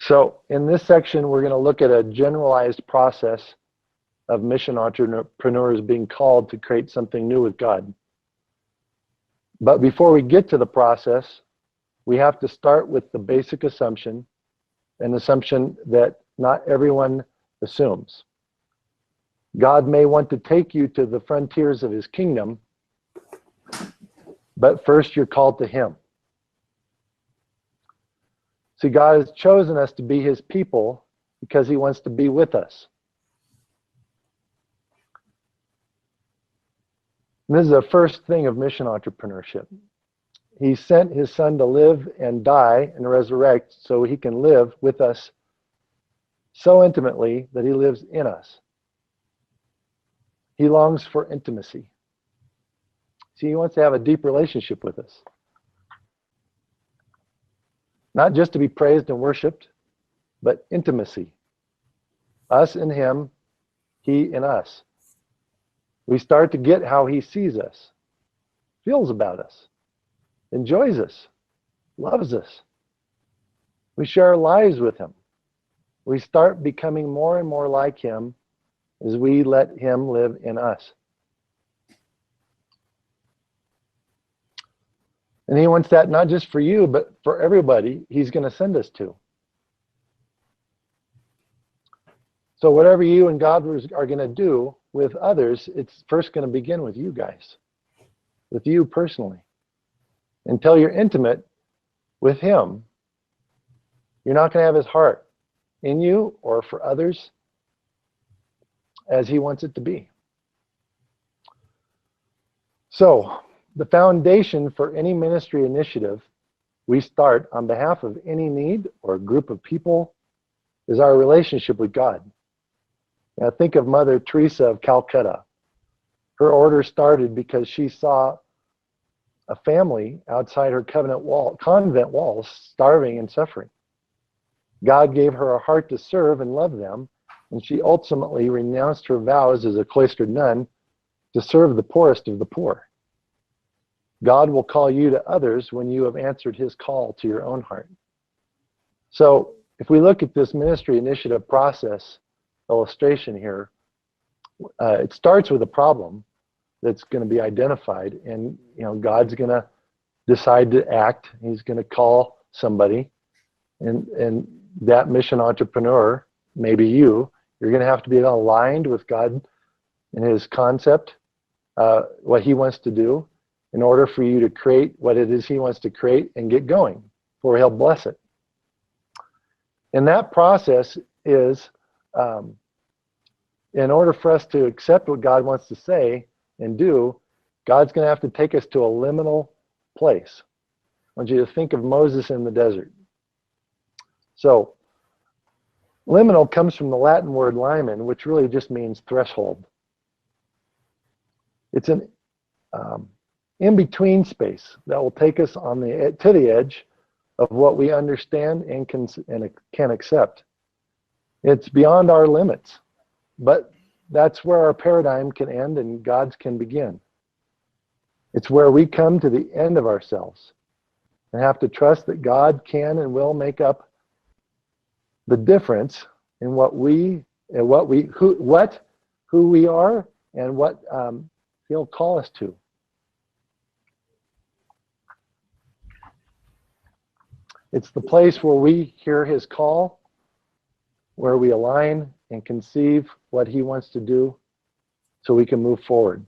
So in this section, we're going to look at a generalized process of mission entrepreneurs being called to create something new with God. But before we get to the process, we have to start with the basic assumption, an assumption that not everyone assumes. God may want to take you to the frontiers of his kingdom, but first you're called to him. See, God has chosen us to be his people because he wants to be with us. And this is the first thing of mission entrepreneurship. He sent his son to live and die and resurrect so he can live with us so intimately that he lives in us. He longs for intimacy. See, he wants to have a deep relationship with us. Not just to be praised and worshiped, but intimacy. Us in him, he in us. We start to get how he sees us, feels about us, enjoys us, loves us. We share our lives with him. We start becoming more and more like him as we let him live in us. And he wants that not just for you, but for everybody he's going to send us to. So whatever you and God are going to do with others, it's first going to begin with you guys, with you personally. Until you're intimate with him, you're not going to have his heart in you or for others as he wants it to be. So, the foundation for any ministry initiative we start on behalf of any need or group of people is our relationship with God. Now think of Mother Teresa of Calcutta. Her order started because she saw a family outside her convent walls starving and suffering. God gave her a heart to serve and love them, and she ultimately renounced her vows as a cloistered nun to serve the poorest of the poor. God will call you to others when you have answered his call to your own heart. So if we look at this ministry initiative process illustration here, it starts with a problem that's going to be identified, and God's going to decide to act. He's going to call somebody, and that mission entrepreneur, maybe you're going to have to be aligned with God and his concept, what he wants to do, in order for you to create what it is he wants to create and get going, for he'll bless it. And that process is, in order for us to accept what God wants to say and do, God's going to have to take us to a liminal place. I want you to think of Moses in the desert. So, liminal comes from the Latin word limen, which really just means threshold. It's an in-between space that will take us to the edge of what we understand and can accept. It's beyond our limits, but that's where our paradigm can end and God's can begin. It's where we come to the end of ourselves and have to trust that God can and will make up the difference in who we are and what he'll call us to. It's the place where we hear his call, where we align and conceive what he wants to do so we can move forward.